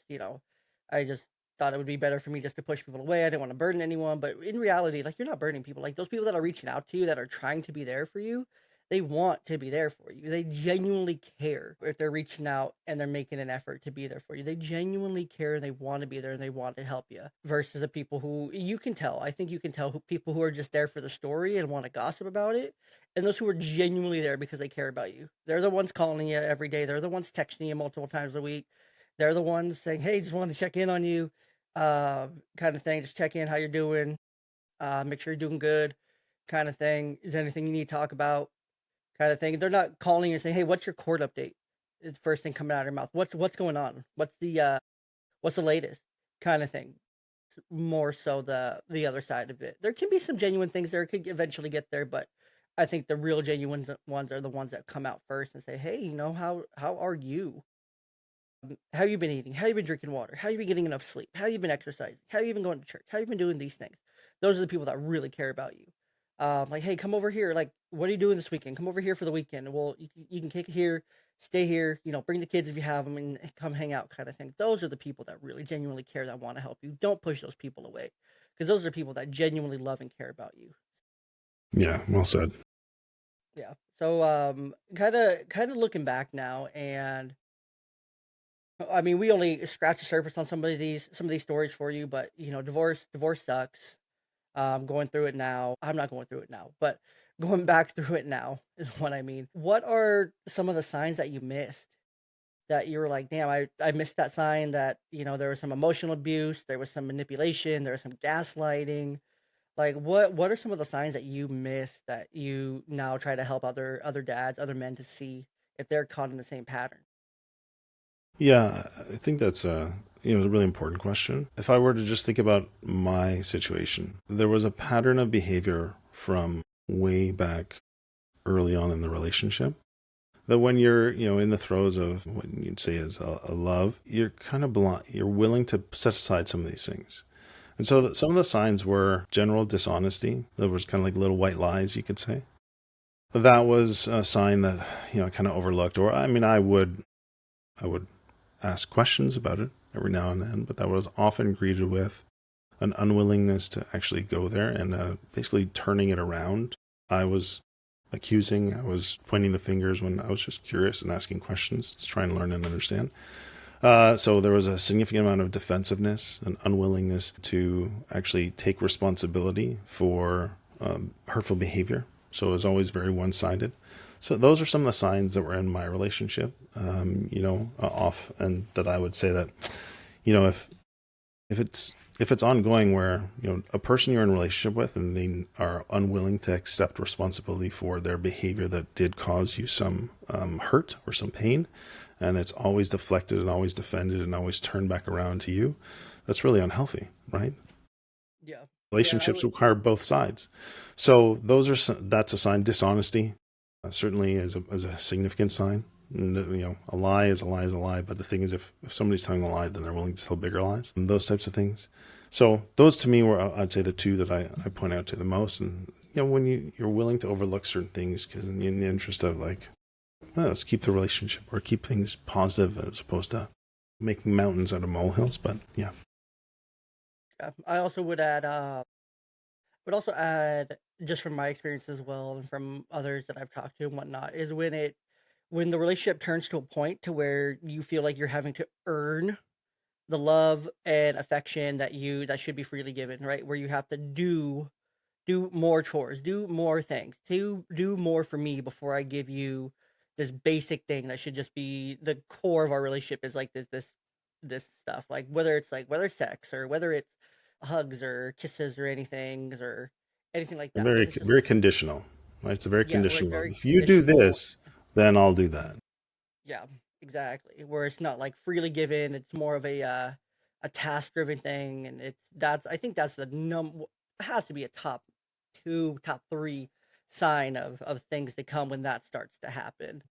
[SPEAKER 1] I just thought it would be better for me just to push people away. I didn't want to burden anyone, but in reality, like you're not burdening people. Like those people that are reaching out to you, that are trying to be there for you, they want to be there for you. They genuinely care if they're reaching out and they're making an effort to be there for you. They genuinely care and they want to be there and they want to help you. Versus the people who you can tell. I think you can tell people who are just there for the story and want to gossip about it, and those who are genuinely there because they care about you. They're the ones calling you every day. They're the ones texting you multiple times a week. They're the ones saying, "Hey, just wanted to check in on you," kind of thing. Just check in how you're doing. Make sure you're doing good, kind of thing. Is there anything you need to talk about, kind of thing? They're not calling you and saying, "Hey, what's your court update?" It's the first thing coming out of your mouth. What's going on? What's the latest, kind of thing. More so the other side of it. There can be some genuine things there. It could eventually get there, but I think the real genuine ones are the ones that come out first and say, "Hey, how are you? How you been eating? How you been drinking water? How you been getting enough sleep? How you been exercising? How you been going to church? How you been doing these things?" Those are the people that really care about you. Like, hey, come over here. Like, what are you doing this weekend? Come over here for the weekend. Well, you can kick it here, stay here. Bring the kids if you have them, and come hang out, kind of thing. Those are the people that really genuinely care, that want to help you. Don't push those people away, because those are people that genuinely love and care about you.
[SPEAKER 2] Yeah, well said.
[SPEAKER 1] Yeah. So, kind of looking back now, and I mean, we only scratched the surface on some of these stories for you, but divorce sucks. Going through it now. I'm not going through it now, but going back through it now is what I mean. What are some of the signs that you missed, that you were like, damn, I missed that sign, that, there was some emotional abuse, there was some manipulation, there was some gaslighting. Like what are some of the signs that you missed that you now try to help other dads, other men to see if they're caught in the same pattern?
[SPEAKER 2] Yeah, I think that's a really important question. If I were to just think about my situation, there was a pattern of behavior from way back early on in the relationship that when you're, in the throes of what you'd say is a love, you're kind of blind. You're willing to set aside some of these things. And so some of the signs were general dishonesty. There was kind of like little white lies, you could say. That was a sign that, I kind of overlooked. Or, I mean, I would ask questions about it every now and then, but that was often greeted with an unwillingness to actually go there and basically turning it around. I was accusing, I was pointing the fingers when I was just curious and asking questions, to try and learn and understand. So there was a significant amount of defensiveness and unwillingness to actually take responsibility for hurtful behavior. So it was always very one-sided. So those are some of the signs that were in my relationship, off, and that I would say that, if if it's ongoing, where a person you're in a relationship with and they are unwilling to accept responsibility for their behavior that did cause you some hurt or some pain, and it's always deflected and always defended and always turned back around to you, that's really unhealthy, right?
[SPEAKER 1] Yeah. Yeah, I
[SPEAKER 2] Relationships
[SPEAKER 1] would.
[SPEAKER 2] require both sides. So that's a sign. Dishonesty certainly is a significant sign. A lie is a lie is a lie. But the thing is, if somebody's telling a lie, then they're willing to tell bigger lies. And those types of things. So those to me were, I'd say, the two that I point out to the most. And when you're willing to overlook certain things, because in the interest of like, well, let's keep the relationship or keep things positive, as opposed to making mountains out of molehills. But yeah.
[SPEAKER 1] Yeah. I also would add just from my experience as well and from others that I've talked to and whatnot is when the relationship turns to a point to where you feel like you're having to earn the love and affection that should be freely given, right? Where you have to do more chores, do more things, do more for me before I give you this basic thing that should just be the core of our relationship is like this stuff. Whether it's sex or whether it's hugs or kisses or anything like that. When
[SPEAKER 2] Very,
[SPEAKER 1] it's just
[SPEAKER 2] very
[SPEAKER 1] like
[SPEAKER 2] conditional, right? It's a very
[SPEAKER 1] yeah, like
[SPEAKER 2] conditional love.
[SPEAKER 1] very
[SPEAKER 2] If you do
[SPEAKER 1] conditional.
[SPEAKER 2] this, then I'll do that.
[SPEAKER 1] Yeah, exactly. Where it's not like freely given, it's more of a task driven thing, and that's I think that's the has to be a top two, top three sign of things to come when that starts to happen.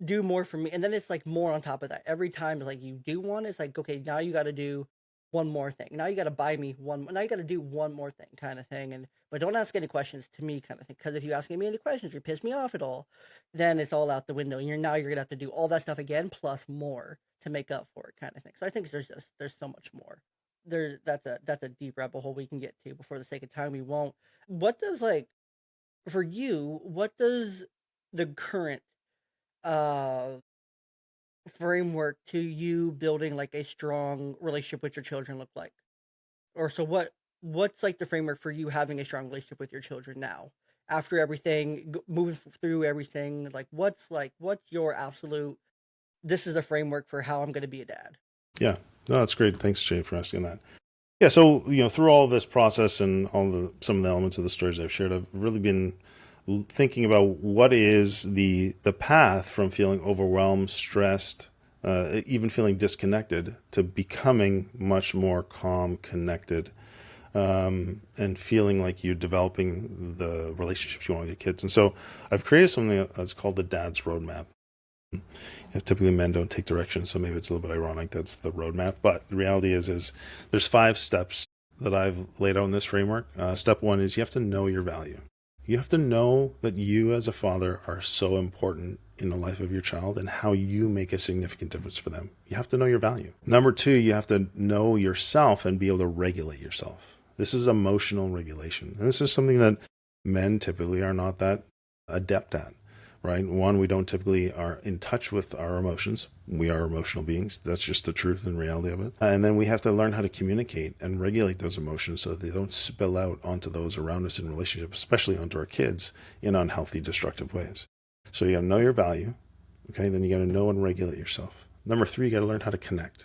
[SPEAKER 1] Do more for me, and then it's like more on top of that. Every time like you do one, it's like okay, now you got to do one more thing. Now you got to buy me one. Now you got to do one more thing, kind of thing. And but don't ask any questions to me, kind of thing. Because if you ask me any questions, you piss me off at all, then it's all out the window. And you're gonna have to do all that stuff again plus more to make up for it, kind of thing. So I think there's so much more. That's a deep rabbit hole we can get to. Before the sake of time, we won't. What does like for you? What does the current uh framework to you building like a strong relationship with your children look like? Or so what's like the framework for you having a strong relationship with your children now? After everything, moving through everything, what's your absolute this is the framework for how I'm going to be a dad.
[SPEAKER 2] Yeah, no, that's great. Thanks, Jay, for asking that. Yeah, so through all this process and some of the elements of the stories I've shared, I've really been thinking about what is the path from feeling overwhelmed, stressed, even feeling disconnected to becoming much more calm, connected, and feeling like you're developing the relationships you want with your kids. And so I've created something that's called the Dad's Roadmap. Typically, men don't take directions, so maybe it's a little bit ironic that's the roadmap. But the reality is there's 5 steps that I've laid out in this framework. Step 1 is you have to know your value. You have to know that you as a father are so important in the life of your child and how you make a significant difference for them. You have to know your value. Number 2, you have to know yourself and be able to regulate yourself. This is emotional regulation. And this is something that men typically are not that adept at. Right? One, we don't typically are in touch with our emotions. We are emotional beings. That's just the truth and reality of it. And then we have to learn how to communicate and regulate those emotions so that they don't spill out onto those around us in relationships, especially onto our kids in unhealthy, destructive ways. So you got to know your value. Okay. Then you got to know and regulate yourself. Number 3, you got to learn how to connect.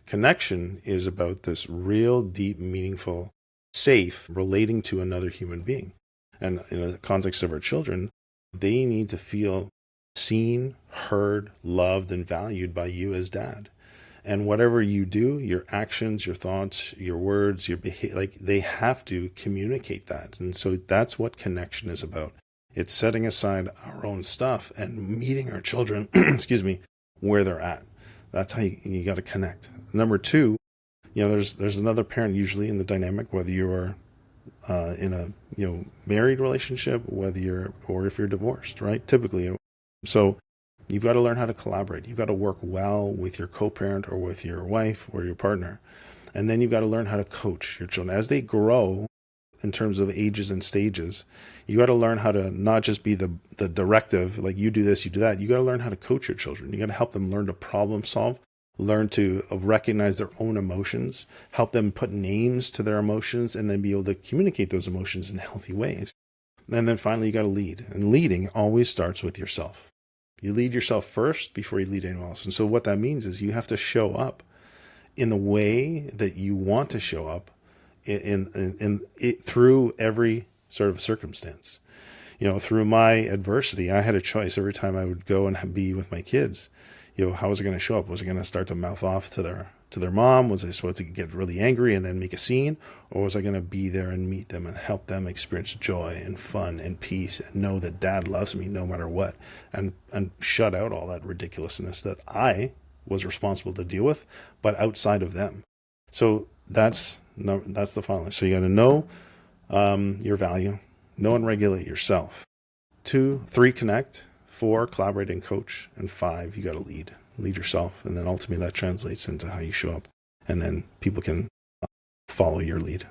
[SPEAKER 2] Connection is about this real, deep, meaningful, safe relating to another human being. And in the context of our children, they need to feel seen, heard, loved, and valued by you as dad. And whatever you do, your actions, your thoughts, your words, your behavior, like they have to communicate that. And so that's what connection is about. It's setting aside our own stuff and meeting our children, excuse me, where they're at. That's how you got to connect. Number 2, there's another parent usually in the dynamic, whether you're in a married relationship, or if you're divorced, right? Typically, so you've got to learn how to collaborate. You've got to work well with your co-parent or with your wife or your partner, and then you've got to learn how to coach your children as they grow in terms of ages and stages. You got to learn how to not just be the directive, like you do this, you do that. You got to learn how to coach your children. You got to help them learn to problem solve, learn to recognize their own emotions, help them put names to their emotions, and then be able to communicate those emotions in healthy ways. And then finally, you got to lead. And leading always starts with yourself. You lead yourself first before you lead anyone else. And so what that means is you have to show up in the way that you want to show up in through every sort of circumstance. Through my adversity, I had a choice every time I would go and be with my kids. How was I going to show up? Was I going to start to mouth off to their mom? Was I supposed to get really angry and then make a scene? Or was I going to be there and meet them and help them experience joy and fun and peace and know that dad loves me no matter what, and shut out all that ridiculousness that I was responsible to deal with, but outside of them. So that's the final. So you got to know your value, know and regulate yourself. 2, 3, connect. 4, collaborate and coach. And 5, you got to lead yourself. And then ultimately that translates into how you show up. And then people can follow your lead.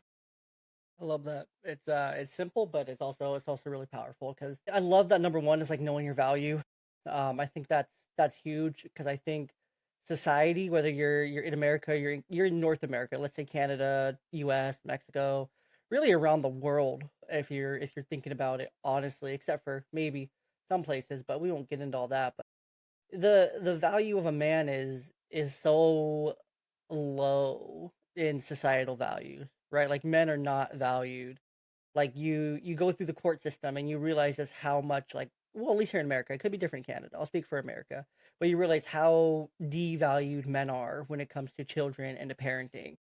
[SPEAKER 1] I love that. It's simple, but it's also really powerful because I love that number one is like knowing your value. I think that's huge because I think society, whether you're in America, you're in North America, let's say Canada, U.S., Mexico, really around the world, if you're thinking about it honestly, except for maybe some places, but we won't get into all that. But the value of a man is so low in societal values, right? Like men are not valued. Like you go through the court system and you realize just how much like well, at least here in America, it could be different in Canada. I'll speak for America, but you realize how devalued men are when it comes to children and to parenting.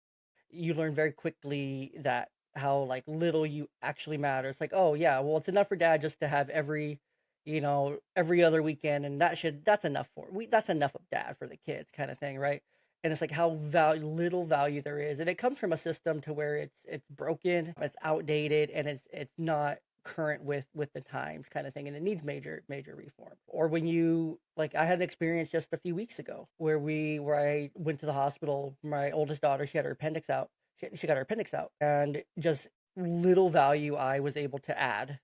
[SPEAKER 1] You learn very quickly that how like little you actually matter. It's like, oh yeah, well it's enough for dad just to have every other weekend, and that's enough for we that's enough of dad for the kids kind of thing, right? And it's like how little value there is, and it comes from a system to where it's broken, it's outdated, and it's not current with the times kind of thing, and it needs major reform. Or when you like I had an experience just a few weeks ago where I went to the hospital. My oldest daughter, she had her appendix out. She got her appendix out, and just little value I was able to add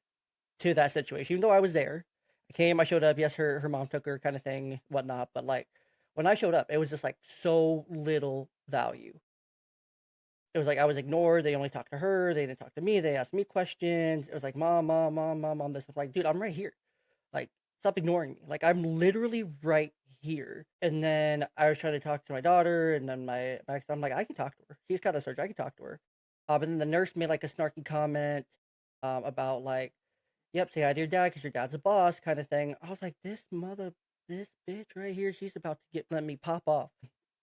[SPEAKER 1] to that situation, even though I was there. I showed up. Yes, her mom took her, kind of thing, whatnot. But like when I showed up, it was just like so little value. It was like I was ignored. They only talked to her. They didn't talk to me. They asked me questions. It was like mom, mom, mom, mom, mom. This is like, dude, I'm right here. Like, stop ignoring me. Like, I'm literally right here. And then I was trying to talk to my daughter, and then my ex, I'm like, I can talk to her. She's got a surgery. I can talk to her. But then the nurse made like a snarky comment about like, yep, say hi to your dad because your dad's a boss, kind of thing. I was like, this bitch right here, she's about to let me pop off,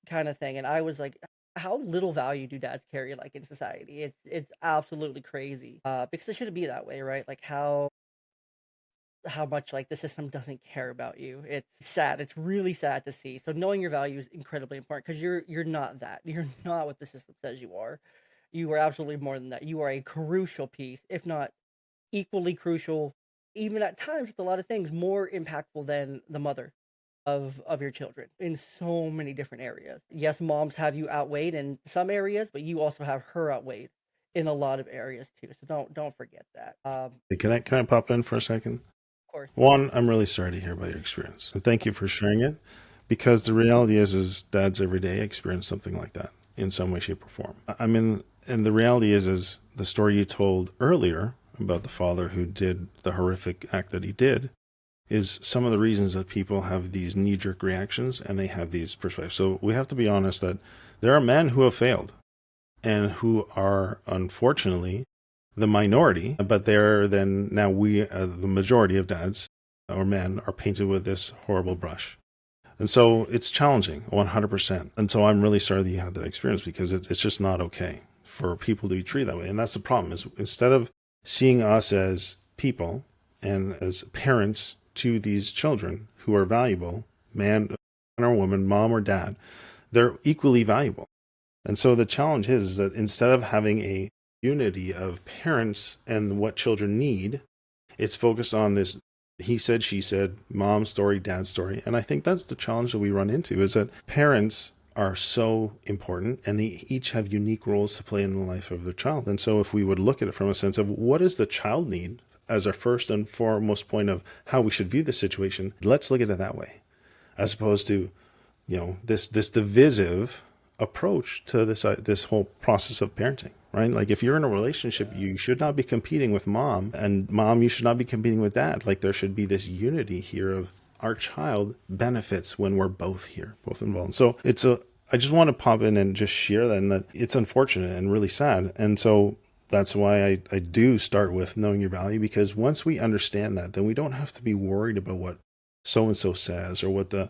[SPEAKER 1] kind of thing. And I was like, how little value do dads carry like in society? It's absolutely crazy. Because it shouldn't be that way, right? Like how much like the system doesn't care about you. It's sad. It's really sad to see. So knowing your value is incredibly important because you're not that. You're not what the system says you are. You are absolutely more than that. You are a crucial piece, if not equally crucial, even at times with a lot of things, more impactful than the mother of your children in so many different areas. Yes, moms have you outweighed in some areas, but you also have her outweighed in a lot of areas too. So don't forget that.
[SPEAKER 2] Hey, can I pop in for a second?
[SPEAKER 1] Of course.
[SPEAKER 2] One, I'm really sorry to hear about your experience, and thank you for sharing it. Because the reality is dads every day experience something like that in some way, shape, or form. I mean, and the reality is the story you told earlier about the father who did the horrific act that he did is some of the reasons that people have these knee-jerk reactions and they have these perspectives. So we have to be honest that there are men who have failed and who are unfortunately the minority, but they're then now the majority of dads or men are painted with this horrible brush. And so it's challenging, 100%. And so I'm really sorry that you had that experience because it's just not okay for people to be treated that way. And that's the problem is instead of seeing us as people and as parents to these children who are valuable, man or woman, mom or dad, they're equally valuable. And so the challenge is that instead of having a unity of parents and what children need, it's focused on this he said, she said, mom story, dad story. And I think that's the challenge that we run into is that parents are so important and they each have unique roles to play in the life of their child. And so if we would look at it from a sense of what does the child need as our first and foremost point of how we should view the situation, let's look at it that way, as opposed to, this divisive approach to this whole process of parenting, right? Like if you're in a relationship, you should not be competing with mom, and mom, you should not be competing with dad. Like there should be this unity here of our child benefits when we're both here, both involved. So I just want to pop in and just share that, and that it's unfortunate and really sad. And so that's why I do start with knowing your value, because once we understand that, then we don't have to be worried about what so and so says or what the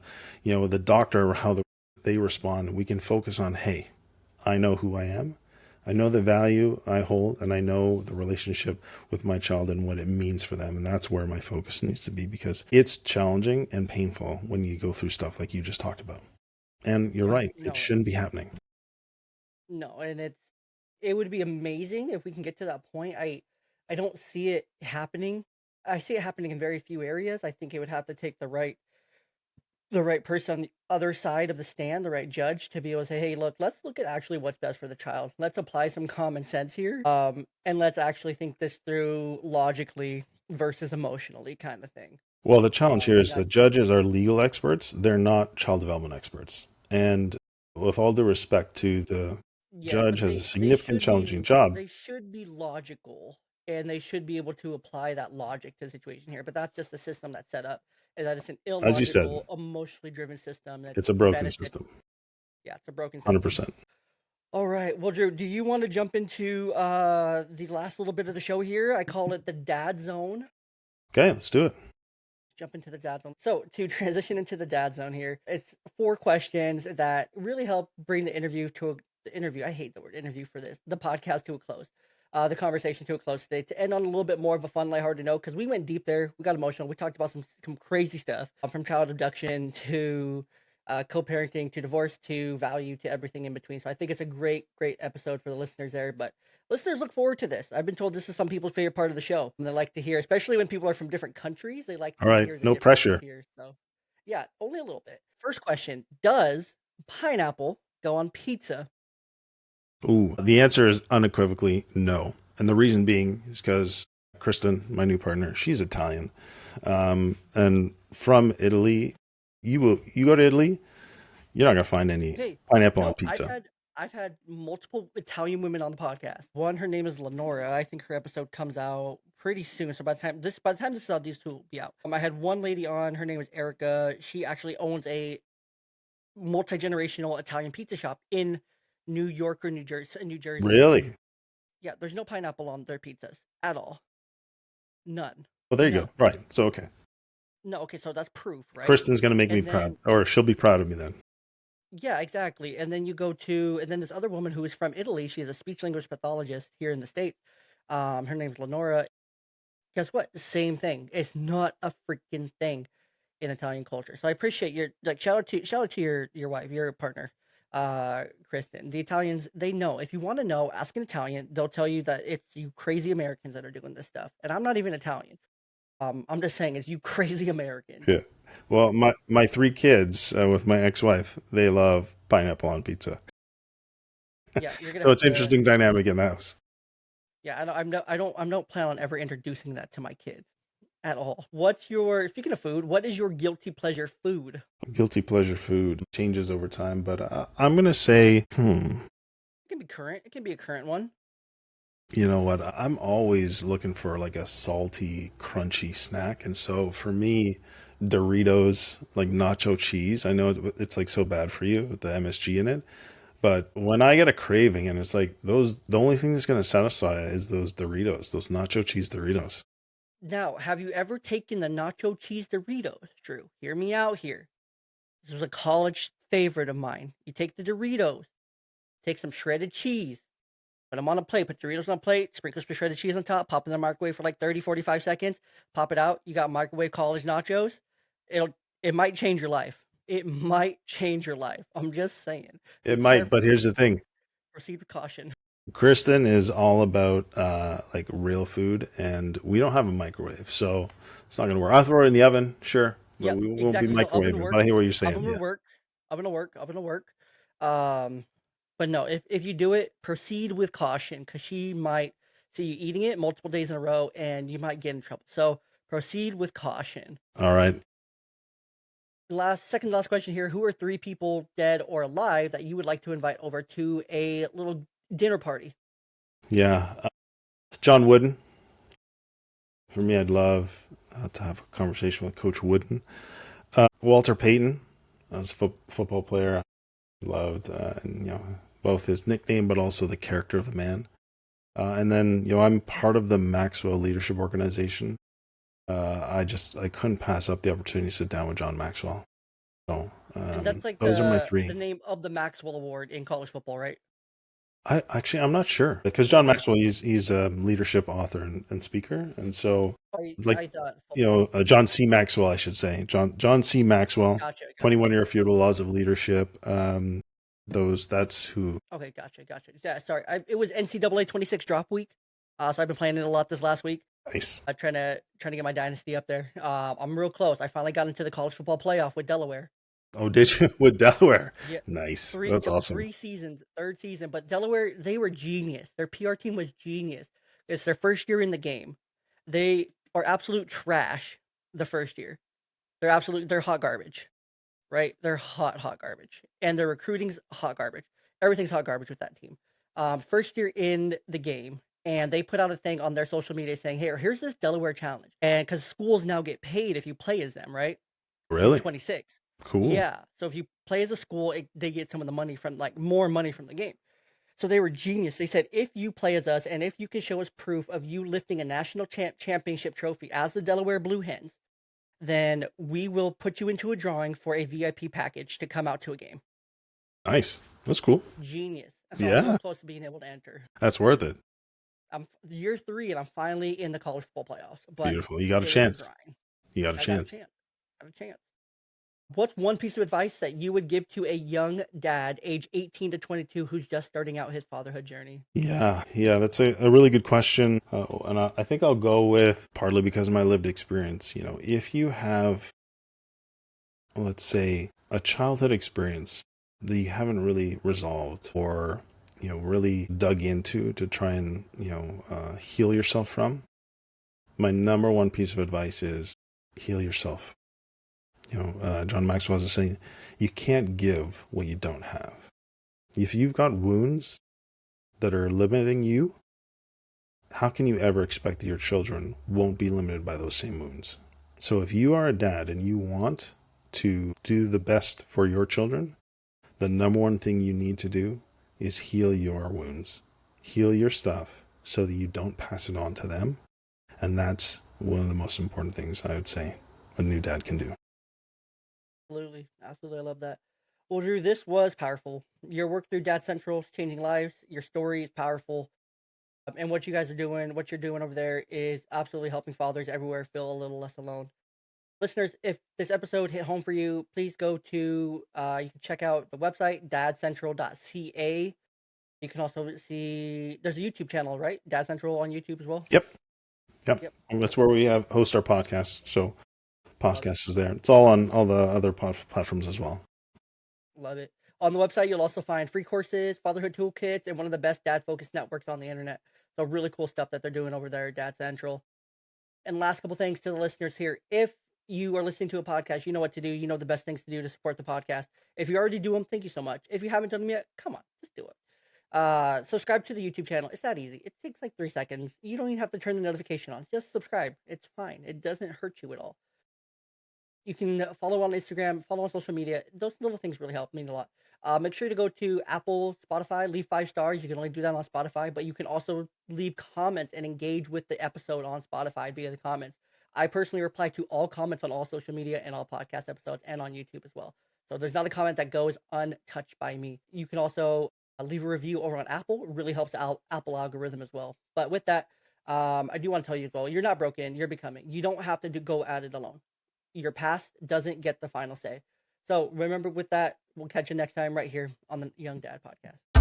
[SPEAKER 2] doctor or how they respond. We can focus on, hey, I know who I am. I know the value I hold, and I know the relationship with my child and what it means for them. And that's where my focus needs to be, because it's challenging and painful when you go through stuff like you just talked about. And you're
[SPEAKER 1] Yeah,
[SPEAKER 2] right, it
[SPEAKER 1] no,
[SPEAKER 2] shouldn't be happening.
[SPEAKER 1] no, and it would be amazing if we can get to that point. I don't see it happening. I see it happening in very few areas. I think it would have to take the right person on the other side of the stand, the right judge, to be able to say, hey, look, let's look at actually what's best for the child. Let's apply some common sense here. And let's actually think this through logically versus emotionally, kind of thing.
[SPEAKER 2] Well, the challenge here
[SPEAKER 1] And
[SPEAKER 2] is
[SPEAKER 1] that,
[SPEAKER 2] the judges are legal experts. They're not child development experts. And with all due respect to the
[SPEAKER 1] yes,
[SPEAKER 2] judge
[SPEAKER 1] but
[SPEAKER 2] has a
[SPEAKER 1] they
[SPEAKER 2] significant
[SPEAKER 1] should be
[SPEAKER 2] challenging job.
[SPEAKER 1] they should be logical, and they should be able to apply that logic to the situation here. But that's just the system that's set up, and that it's an
[SPEAKER 2] As you said,
[SPEAKER 1] illogical, emotionally driven system that
[SPEAKER 2] it's a broken
[SPEAKER 1] benefits.
[SPEAKER 2] system.
[SPEAKER 1] Yeah, it's a broken system.
[SPEAKER 2] 100%.
[SPEAKER 1] All right. Well, Drew, do you want to jump into the last little bit of the show here? I call it the dad zone.
[SPEAKER 2] Okay, let's do it.
[SPEAKER 1] Jump into the dad zone. So, to transition into the dad zone here, it's 4 questions that really help bring the interview. I hate the word interview for this. The podcast to a close. The conversation to a close today, to end on a little bit more of a fun, lighthearted note, because we went deep there. We got emotional. We talked about some crazy stuff, from child abduction to co-parenting to divorce to value to everything in between. So I think it's a great, great episode for the listeners there. But listeners, look forward to this. I've been told this is some people's favorite part of the show, and they like to hear, especially when people are from different countries. They like
[SPEAKER 2] All
[SPEAKER 1] to
[SPEAKER 2] right,
[SPEAKER 1] hear the
[SPEAKER 2] no
[SPEAKER 1] differences
[SPEAKER 2] pressure.
[SPEAKER 1] here. So, yeah, only a little bit. First question: does pineapple go on pizza?
[SPEAKER 2] Ooh, the answer is unequivocally no. And the reason being is because Kristen, my new partner, she's Italian. And from Italy, you go to Italy, you're not gonna find any
[SPEAKER 1] Hey,
[SPEAKER 2] pineapple on
[SPEAKER 1] no,
[SPEAKER 2] pizza.
[SPEAKER 1] I've had multiple Italian women on the podcast. One, her name is Lenora. I think her episode comes out pretty soon. So by the time this is out, these two will be out. I had one lady on. Her name was Erica. She actually owns a multi-generational Italian pizza shop in New York or New Jersey. New Jersey.
[SPEAKER 2] Really?
[SPEAKER 1] Yeah, there's no pineapple on their pizzas at all. None.
[SPEAKER 2] Well, there you go.
[SPEAKER 1] None.
[SPEAKER 2] Right. So okay,
[SPEAKER 1] No. Okay, so that's proof, right?
[SPEAKER 2] Kristen's gonna make me
[SPEAKER 1] And
[SPEAKER 2] proud,
[SPEAKER 1] then
[SPEAKER 2] or she'll be proud of me then.
[SPEAKER 1] yeah, exactly. And then and then this other woman who is from Italy. She is a speech language pathologist here in the States. Her name's Lenora. Guess what? The same thing. It's not a freaking thing in Italian culture. So I appreciate your like shout out to your wife, your partner, Kristen. The Italians, they know. If you want to know, ask an Italian. They'll tell you that it's you crazy Americans that are doing this stuff. And I'm not even Italian. I'm just saying it's you crazy Americans.
[SPEAKER 2] Yeah. Well, my 3 kids with my ex-wife, they love pineapple on pizza.
[SPEAKER 1] Yeah, you're gonna
[SPEAKER 2] So
[SPEAKER 1] have
[SPEAKER 2] it's
[SPEAKER 1] to.
[SPEAKER 2] interesting dynamic in the house.
[SPEAKER 1] Yeah, I don't plan on ever introducing that to my kids at all. What's your speaking of food? What is your guilty pleasure food?
[SPEAKER 2] Guilty pleasure food changes over time, but I'm gonna say,
[SPEAKER 1] It can be current. It can be a current one.
[SPEAKER 2] you know what? I'm always looking for like a salty, crunchy snack, and so for me, Doritos, like nacho cheese. I know it's like so bad for you with the MSG in it, but when I get a craving and it's like those, the only thing that's gonna satisfy it is those Doritos, those nacho cheese Doritos.
[SPEAKER 1] Now, have you ever taken the nacho cheese Doritos? Drew, hear me out here. This was a college favorite of mine. You take the Doritos, take some shredded cheese, put them on a plate, put Doritos on a plate, sprinkle some shredded cheese on top, pop in the microwave for like 30, 45 seconds, pop it out. You got microwave college nachos. It might change your life. It might change your life. I'm just saying.
[SPEAKER 2] It
[SPEAKER 1] Be
[SPEAKER 2] might,
[SPEAKER 1] careful.
[SPEAKER 2] but here's the thing.
[SPEAKER 1] Proceed with caution.
[SPEAKER 2] Kristen is all about like real food, and we don't have a microwave, so it's not gonna work. I'll throw it in the oven, sure, but
[SPEAKER 1] Yep,
[SPEAKER 2] we won't be
[SPEAKER 1] exactly. So oven
[SPEAKER 2] microwaving. But I
[SPEAKER 1] work,
[SPEAKER 2] hear what you're saying.
[SPEAKER 1] oven will
[SPEAKER 2] Yeah.
[SPEAKER 1] work, oven will work, oven will work. Um, but no, if you do it, proceed with caution because she might see you eating it multiple days in a row and you might get in trouble. So proceed with caution.
[SPEAKER 2] All right.
[SPEAKER 1] Second to last question here: who are 3 people, dead or alive, that you would like to invite over to a little dinner party?
[SPEAKER 2] Yeah. John Wooden. For me, I'd love to have a conversation with Coach Wooden. Walter Payton, as a football player, I loved, and, you know, both his nickname but also the character of the man. And then, you know, I'm part of the Maxwell Leadership Organization. I couldn't pass up the opportunity to sit down with John Maxwell. So
[SPEAKER 1] And that's like
[SPEAKER 2] those are my
[SPEAKER 1] the
[SPEAKER 2] 3.
[SPEAKER 1] name of the Maxwell Award in college football, right?
[SPEAKER 2] I'm not sure because John Maxwell he's a leadership author and speaker, and so like,
[SPEAKER 1] I thought
[SPEAKER 2] you
[SPEAKER 1] football.
[SPEAKER 2] know, John C. Maxwell, I should say, John C. Maxwell,
[SPEAKER 1] Gotcha, gotcha.
[SPEAKER 2] 21 Year Feudal Laws of Leadership. Those that's who.
[SPEAKER 1] Okay, gotcha. Yeah, sorry. It was NCAA 26 drop week, so I've been playing it a lot this last week.
[SPEAKER 2] Nice.
[SPEAKER 1] Trying to get my dynasty up there. I'm real close. I finally got into the college football playoff with Delaware.
[SPEAKER 2] Oh, did you with Delaware?
[SPEAKER 1] Yeah,
[SPEAKER 2] Nice. That's awesome.
[SPEAKER 1] 3 seasons, third season. But Delaware, they were genius. Their PR team was genius. It's their first year in the game. They are absolute trash the first year. They're hot garbage, right? They're hot garbage, and their recruiting's hot garbage. Everything's hot garbage with that team. First year in the game, and they put out a thing on their social media saying, "Hey, here's this Delaware challenge," and because schools now get paid if you play as them, right? In
[SPEAKER 2] Really?
[SPEAKER 1] 26.
[SPEAKER 2] Cool.
[SPEAKER 1] Yeah. So if you play as a school, they get some of the money from like more money from the game. So they were genius. They said, if you play as us and if you can show us proof of you lifting a national championship trophy as the Delaware Blue Hens, then we will put you into a drawing for a VIP package to come out to a game.
[SPEAKER 2] Nice. That's cool.
[SPEAKER 1] Genius. So I'm real
[SPEAKER 2] Yeah.
[SPEAKER 1] close to being able to enter.
[SPEAKER 2] That's worth it.
[SPEAKER 1] I'm year 3 and I'm finally in the college football playoffs, but
[SPEAKER 2] Beautiful. You got a
[SPEAKER 1] it was a
[SPEAKER 2] chance.
[SPEAKER 1] grind.
[SPEAKER 2] You got a
[SPEAKER 1] I got a
[SPEAKER 2] chance.
[SPEAKER 1] chance. I got a chance. What's one piece of advice that you would give to a young dad, age 18 to 22, who's just starting out his fatherhood journey?
[SPEAKER 2] Yeah, that's a really good question. And I think I'll go with partly because of my lived experience. If you have, let's say, a childhood experience that you haven't really resolved or, really dug into to try and, heal yourself from, my number one piece of advice is heal yourself. John Maxwell was saying, you can't give what you don't have. If you've got wounds that are limiting you, how can you ever expect that your children won't be limited by those same wounds? So if you are a dad and you want to do the best for your children, the number one thing you need to do is heal your wounds, heal your stuff so that you don't pass it on to them. And that's one of the most important things I would say a new dad can do.
[SPEAKER 1] Absolutely. Absolutely. I love that. Well, Drew, this was powerful. Your work through Dad Central is changing lives. Your story is powerful. And what you guys are doing, what you're doing over there is absolutely helping fathers everywhere feel a little less alone. Listeners, if this episode hit home for you, please go to, you can check out the website, dadcentral.ca. You can also see, there's a YouTube channel, right? Dad Central on YouTube as well?
[SPEAKER 2] Yep. Yep.
[SPEAKER 1] Yep.
[SPEAKER 2] And that's where we host our podcast. So
[SPEAKER 1] Love it.
[SPEAKER 2] podcast is there. It's all on all the other platforms as well.
[SPEAKER 1] Love it. On the website, you'll also find free courses, fatherhood toolkits, and one of the best dad-focused networks on the internet. So really cool stuff that they're doing over there at Dad Central. And last couple things to the listeners here. If you are listening to a podcast, you know what to do. You know the best things to do to support the podcast. If you already do them, thank you so much. If you haven't done them yet, come on, just do it. Subscribe to the YouTube channel. It's that easy. It takes like 3 seconds. You don't even have to turn the notification on. Just subscribe. It's fine. It doesn't hurt you at all. You can follow on Instagram, follow on social media. Those little things really help, mean a lot. Make sure to go to Apple, Spotify, leave 5 stars. You can only do that on Spotify, but you can also leave comments and engage with the episode on Spotify via the comments. I personally reply to all comments on all social media and all podcast episodes and on YouTube as well. So there's not a comment that goes untouched by me. You can also leave a review over on Apple. It really helps out Apple algorithm as well. But with that, I do want to tell you as well, you're not broken, you're becoming. You don't have to go at it alone. Your past doesn't get the final say. So remember with that, we'll catch you next time right here on the Young Dad Podcast.